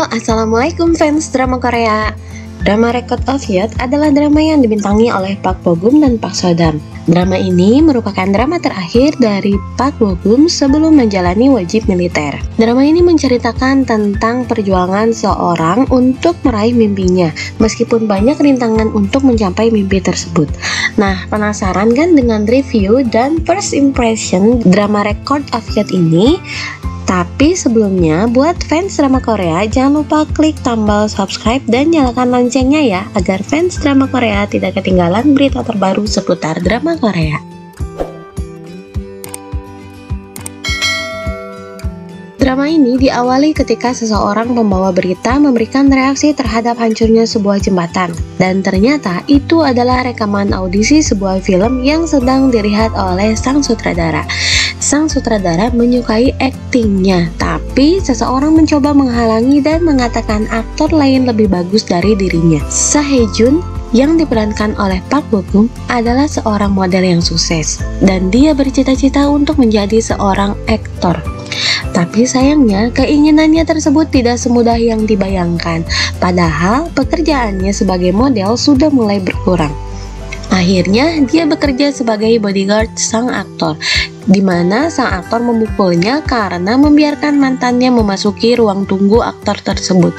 Assalamualaikum fans drama Korea. Drama Record of Youth adalah drama yang dibintangi oleh Park Bo Gum dan Park So Dam. Drama ini merupakan drama terakhir dari Park Bo Gum sebelum menjalani wajib militer. Drama ini menceritakan tentang perjuangan seorang untuk meraih mimpinya, meskipun banyak rintangan untuk mencapai mimpi tersebut. Nah, penasaran kan dengan review dan first impression drama Record of Youth ini? Tapi sebelumnya, buat fans drama Korea, jangan lupa klik tombol subscribe dan nyalakan loncengnya ya, agar fans drama Korea tidak ketinggalan berita terbaru seputar drama Korea. Drama ini diawali ketika seseorang pembawa berita memberikan reaksi terhadap hancurnya sebuah jembatan. Dan ternyata itu adalah rekaman audisi sebuah film yang sedang dilihat oleh sang sutradara. Sang sutradara menyukai aktingnya, tapi seseorang mencoba menghalangi dan mengatakan aktor lain lebih bagus dari dirinya. Seo Hae Jun yang diperankan oleh Park Bo Gum adalah seorang model yang sukses, dan dia bercita-cita untuk menjadi seorang aktor. Tapi sayangnya, keinginannya tersebut tidak semudah yang dibayangkan, padahal pekerjaannya sebagai model sudah mulai berkurang. Akhirnya, dia bekerja sebagai bodyguard sang aktor, di mana sang aktor memukulnya karena membiarkan mantannya memasuki ruang tunggu aktor tersebut.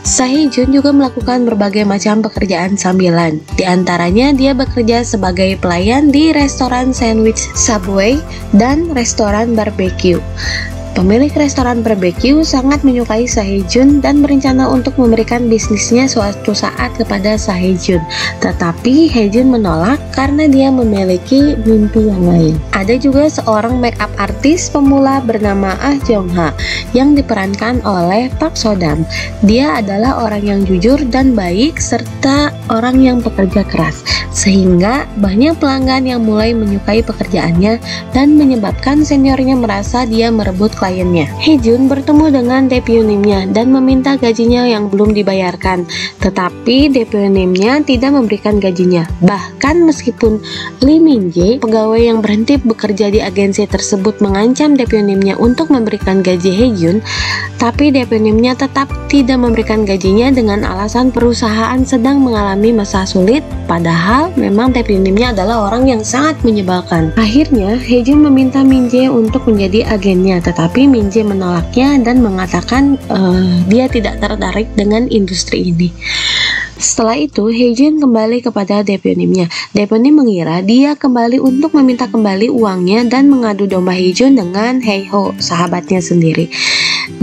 Seo Hae Jun juga melakukan berbagai macam pekerjaan sambilan. Di antaranya, dia bekerja sebagai pelayan di restoran sandwich Subway dan restoran barbecue. Pemilik restoran barbecue sangat menyukai Seo Hae Jun dan berencana untuk memberikan bisnisnya suatu saat kepada Seo Hae Jun. Tetapi Hae Jun menolak karena dia memiliki mimpi yang lain. Ada juga seorang makeup artis pemula bernama Ah Jong Ha yang diperankan oleh Park So Dam. Dia adalah orang yang jujur dan baik serta orang yang pekerja keras, sehingga banyak pelanggan yang mulai menyukai pekerjaannya dan menyebabkan seniornya merasa dia merebut kliennya. Hae Jun bertemu dengan depunimnya dan meminta gajinya yang belum dibayarkan, tetapi depunimnya tidak memberikan gajinya. Bahkan meskipun Lee Min Jae, pegawai yang berhenti bekerja di agensi tersebut, mengancam depunimnya untuk memberikan gaji Hae Jun, tapi depunimnya tetap tidak memberikan gajinya dengan alasan perusahaan sedang mengalami masa sulit, padahal memang depunimnya adalah orang yang sangat menyebalkan. Akhirnya Hae Jun meminta Min Jae untuk menjadi agennya, tetapi Min Jae menolaknya dan mengatakan dia tidak tertarik dengan industri ini. Setelah itu, Hae Jun kembali kepada depunimnya. Depunim mengira dia kembali untuk meminta kembali uangnya dan mengadu domba Hae Jun dengan Hae Ho, sahabatnya sendiri,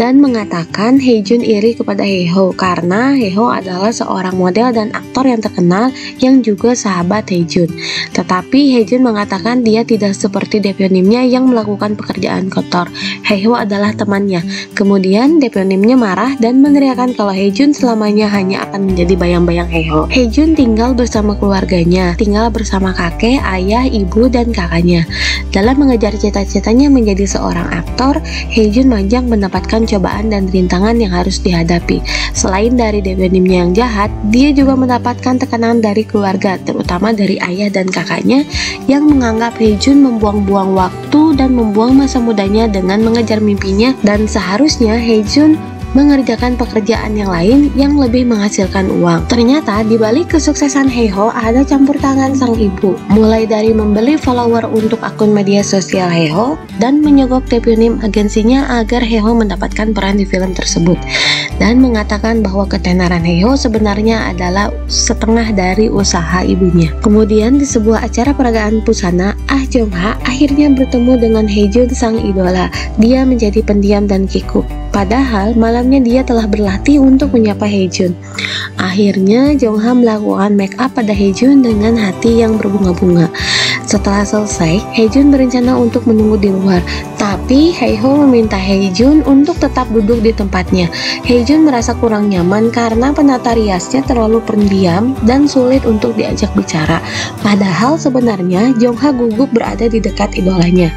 dan mengatakan Hae Jun iri kepada Hae Ho karena Hae Ho adalah seorang model dan aktor yang terkenal yang juga sahabat Hae Jun. Tetapi Hae Jun mengatakan dia tidak seperti depunimnya yang melakukan pekerjaan kotor. Hae Ho adalah temannya. Kemudian depunimnya marah dan meneriakkan kalau Hae Jun selamanya hanya akan menjadi bayang-bayang Hae Ho. Hae Jun tinggal bersama keluarganya, tinggal bersama kakek, ayah, ibu, dan kakaknya. Dalam mengejar cita-citanya menjadi seorang aktor, Hae Jun banyak mendapatkan cobaan dan rintangan yang harus dihadapi. Selain dari depunimnya yang jahat, dia juga mendapatkan tekanan dari keluarga, terutama dari ayah dan kakaknya yang menganggap Hae Jun membuang-buang waktu dan membuang masa mudanya dengan mengejar mimpinya, dan seharusnya Hae Jun mengerjakan pekerjaan yang lain yang lebih menghasilkan uang. Ternyata di balik kesuksesan Hae Ho ada campur tangan sang ibu, mulai dari membeli follower untuk akun media sosial Hae Ho dan menyogok depunim agensinya agar Hae Ho mendapatkan peran di film tersebut, dan mengatakan bahwa ketenaran Hae Ho sebenarnya adalah setengah dari usaha ibunya. Kemudian di sebuah acara peragaan busana, Ah Jong Ha akhirnya bertemu dengan Hae Jun sang idola. Dia menjadi pendiam dan kikuk, padahal malamnya dia telah berlatih untuk menyapa Hae Jun. Akhirnya Jong Ha melakukan make up pada Hae Jun dengan hati yang berbunga-bunga. Setelah selesai, Hae Jun berencana untuk menunggu di luar, tapi Hae Ho meminta Hae Jun untuk tetap duduk di tempatnya. Hae Jun merasa kurang nyaman karena penata riasnya terlalu pendiam dan sulit untuk diajak bicara. Padahal sebenarnya Jong Ha gugup berada di dekat idolanya.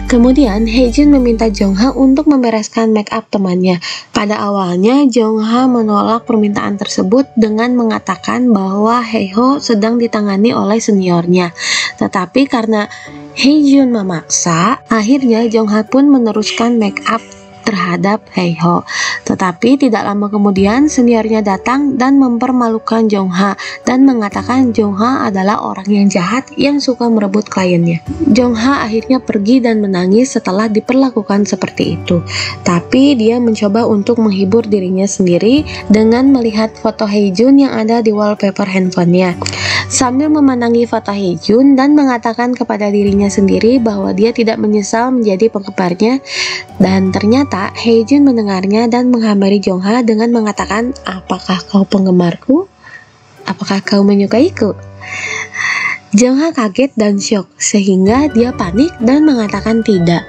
Kemudian Hae Jun meminta Jong Ha untuk membereskan make up temannya. Pada awalnya Jong Ha menolak permintaan tersebut dengan mengatakan bahwa Hae Ho sedang ditangani oleh seniornya. Tetapi karena Hae Jun memaksa, akhirnya Jong Ha pun meneruskan make up terhadap terhadap Hae-ho. Tetapi tidak lama kemudian seniornya datang dan mempermalukan Jong-ha dan mengatakan Jong-ha adalah orang yang jahat yang suka merebut kliennya. Jong-ha akhirnya pergi dan menangis setelah diperlakukan seperti itu. Tapi dia mencoba untuk menghibur dirinya sendiri dengan melihat foto Hae-jun yang ada di wallpaper handphonenya. Sambil memandangi foto Hae-jun dan mengatakan kepada dirinya sendiri bahwa dia tidak menyesal menjadi penggemarnya, dan ternyata Hae-jun mendengarnya dan menghampiri Jong-ha dengan mengatakan, "Apakah kau penggemarku? Apakah kau menyukaiku?" Jong-ha kaget dan syok sehingga dia panik dan mengatakan tidak.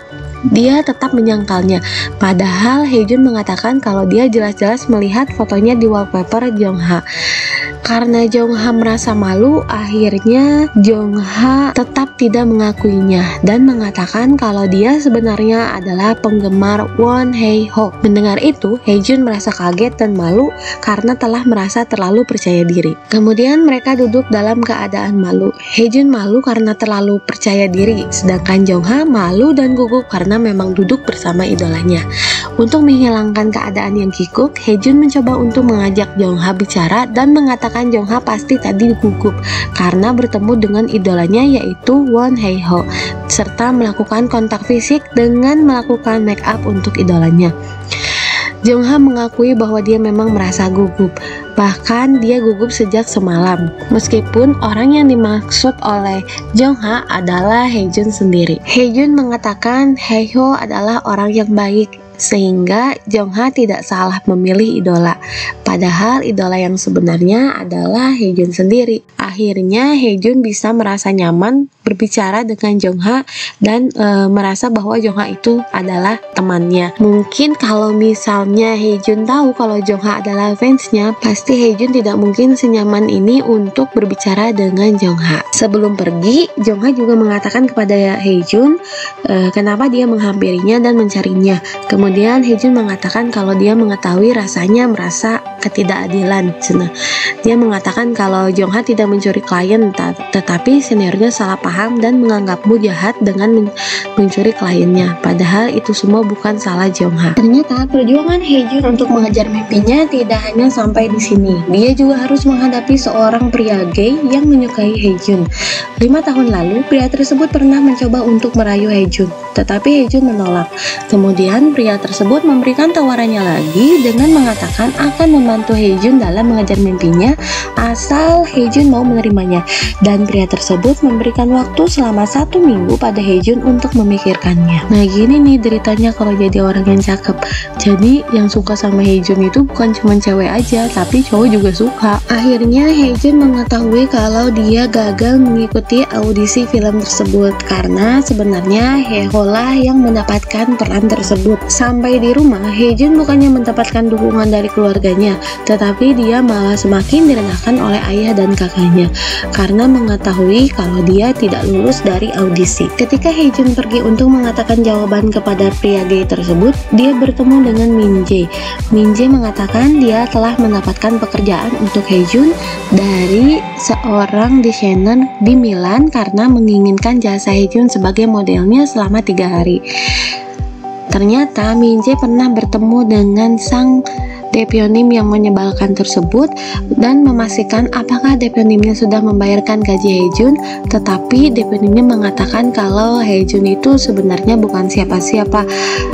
Dia tetap menyangkalnya, padahal Hae-jun mengatakan kalau dia jelas-jelas melihat fotonya di wallpaper Jong-ha. Karena Jong-ha merasa malu, akhirnya Jong-ha tetap tidak mengakuinya dan mengatakan kalau dia sebenarnya adalah penggemar Won Hae-ho. Mendengar itu, Hae-jun merasa kaget dan malu karena telah merasa terlalu percaya diri. Kemudian mereka duduk dalam keadaan malu. Hae-jun malu karena terlalu percaya diri, sedangkan Jong-ha malu dan gugup karena memang duduk bersama idolanya. Untuk menghilangkan keadaan yang kikuk, Hae-jun mencoba untuk mengajak Jong-ha bicara dan mengatakan Jong-ha pasti tadi gugup karena bertemu dengan idolanya yaitu Won Hae-ho, serta melakukan kontak fisik dengan melakukan make up untuk idolanya. Jong-ha mengakui bahwa dia memang merasa gugup, bahkan dia gugup sejak semalam, meskipun orang yang dimaksud oleh Jong-ha adalah Hae-jun sendiri. Hae-jun mengatakan Hae-ho adalah orang yang baik, sehingga Jong-ha tidak salah memilih idola, padahal idola yang sebenarnya adalah Hae-jun sendiri. Akhirnya Hae-jun bisa merasa nyaman berbicara dengan Jong-ha dan merasa bahwa Jong-ha itu adalah temannya. Mungkin kalau misalnya Hae-jun tahu kalau Jong-ha adalah fansnya, pasti Hae-jun tidak mungkin senyaman ini untuk berbicara dengan Jong-ha. Sebelum pergi, Jong-ha juga mengatakan kepada Hae-jun kenapa dia menghampirinya dan mencarinya. Kemudian Hae-jun mengatakan kalau dia mengetahui rasanya merasa ketidakadilan. Dia mengatakan kalau Jong-ha tidak mencuri klien, tetapi seniornya salah paham dan menganggapmu jahat dengan mencuri kliennya. Padahal itu semua bukan salah Jong-ha. Ternyata perjuangan Hae-jun untuk mengejar mimpinya tidak hanya sampai di sini. Dia juga harus menghadapi seorang pria gay yang menyukai Hae-jun. 5 tahun lalu, pria tersebut pernah mencoba untuk merayu Hae-jun, tetapi Hae-jun menolak. Kemudian pria tersebut memberikan tawarannya lagi dengan mengatakan akan membantu Hae-jun dalam mengejar mimpinya asal Hae-jun mau menerimanya, dan pria tersebut memberikan waktu selama 1 minggu pada Hae-jun untuk memikirkannya. Nah gini nih deritanya kalau jadi orang yang cakep. Jadi yang suka sama Hae-jun itu bukan cuma cewek aja, tapi cowok juga suka. Akhirnya Hae-jun mengetahui kalau dia gagal mengikuti audisi film tersebut karena sebenarnya Hae-ho lah yang mendapatkan peran tersebut. Sampai di rumah, Hae-jun bukannya mendapatkan dukungan dari keluarganya, tetapi dia malah semakin direndahkan oleh ayah dan kakaknya karena mengetahui kalau dia tidak lulus dari audisi. Ketika Hae-jun pergi untuk mengatakan jawaban kepada pria gay tersebut, dia bertemu dengan Min-jae. Min-jae mengatakan dia telah mendapatkan pekerjaan untuk Hae-jun dari seorang desainer di Milan karena menginginkan jasa Hae-jun sebagai modelnya selama 3 hari. Ternyata Min-jae pernah bertemu dengan sang depionim yang menyebalkan tersebut dan memastikan apakah depionimnya sudah membayarkan gaji Hae-jun, tetapi depionimnya mengatakan kalau Hae-jun itu sebenarnya bukan siapa-siapa.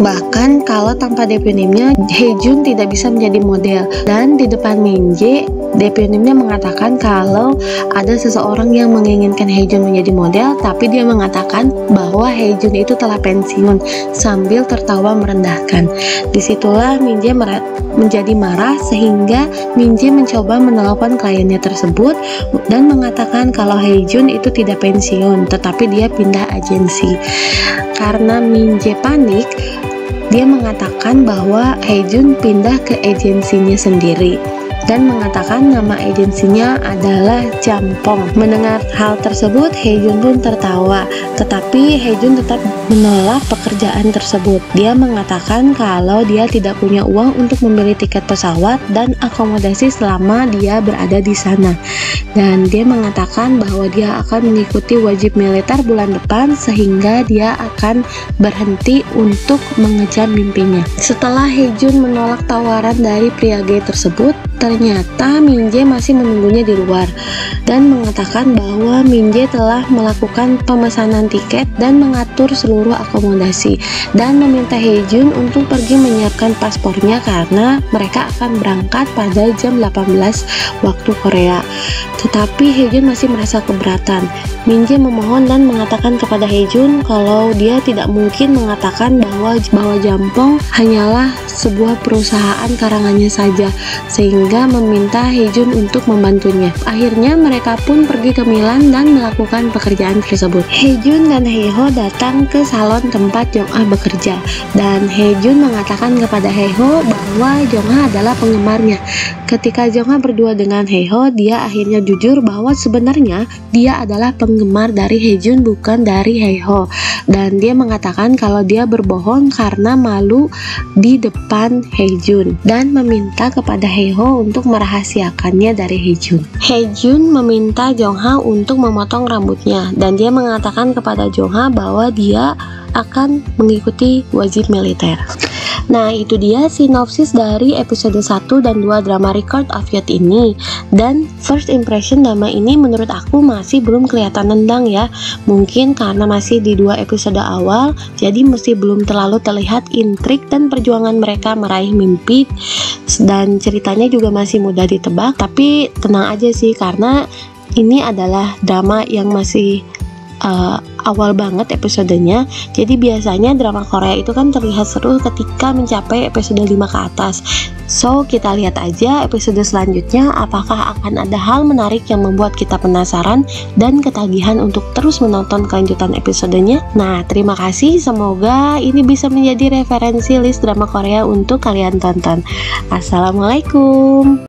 Bahkan kalau tanpa depionimnya Hae-jun tidak bisa menjadi model. Dan di depan Min-jae, depionimnya mengatakan kalau ada seseorang yang menginginkan Hae-jun menjadi model, tapi dia mengatakan bahwa Hae-jun itu telah pensiun sambil tertawa merendahkan. Disitulah Min-jae menjadi marah sehingga Min-jae mencoba menelpon kliennya tersebut dan mengatakan kalau Hae-jun itu tidak pensiun tetapi dia pindah agensi. Karena Min-jae panik, dia mengatakan bahwa Hae-jun pindah ke agensinya sendiri. dan mengatakan nama agensinya adalah Jampong. Mendengar hal tersebut, Haejun pun tertawa, tetapi Haejun tetap menolak pekerjaan tersebut. Dia mengatakan kalau dia tidak punya uang untuk membeli tiket pesawat dan akomodasi selama dia berada di sana. Dan dia mengatakan bahwa dia akan mengikuti wajib militer bulan depan sehingga dia akan berhenti untuk mengejar mimpinya. Setelah Haejun menolak tawaran dari pria gay tersebut, ternyata Min Jae masih menunggunya di luar dan mengatakan bahwa Min Jae telah melakukan pemesanan tiket dan mengatur seluruh akomodasi dan meminta Haejun untuk pergi menyiapkan paspornya karena mereka akan berangkat pada jam 18 waktu Korea. Tetapi Haejun masih merasa keberatan. Min Jae memohon dan mengatakan kepada Haejun kalau dia tidak mungkin mengatakan bahwa Jampong hanyalah sebuah perusahaan karangannya saja, sehingga meminta Haejun untuk membantunya. Akhirnya mereka pun pergi ke Milan dan melakukan pekerjaan tersebut. Haejun dan Haeho datang ke salon tempat Jongha bekerja, dan Haejun mengatakan kepada Haeho bahwa Jongha adalah penggemarnya. Ketika Jongha berdua dengan Haeho, dia akhirnya jujur bahwa sebenarnya dia adalah penggemar dari Haejun, bukan dari Haeho, dan dia mengatakan kalau dia berbohong karena malu di depan Haejun dan meminta kepada Haeho untuk merahasiakannya dari Haejun. Haejun meminta Jongha untuk memotong rambutnya dan dia mengatakan kepada Jongha bahwa dia akan mengikuti wajib militer. Nah, itu dia sinopsis dari episode 1 dan 2 drama Record of Youth ini. Dan first impression drama ini menurut aku masih belum kelihatan nendang ya. Mungkin karena masih di 2 episode awal, jadi masih belum terlalu terlihat intrik dan perjuangan mereka meraih mimpi. Dan ceritanya juga masih mudah ditebak, tapi tenang aja sih karena ini adalah drama yang masih awal banget episodenya. Jadi biasanya drama Korea itu kan terlihat seru ketika mencapai episode 5 ke atas. So kita lihat aja episode selanjutnya apakah akan ada hal menarik yang membuat kita penasaran dan ketagihan untuk terus menonton kelanjutan episodenya. Nah, terima kasih, semoga ini bisa menjadi referensi list drama Korea untuk kalian tonton. Assalamualaikum.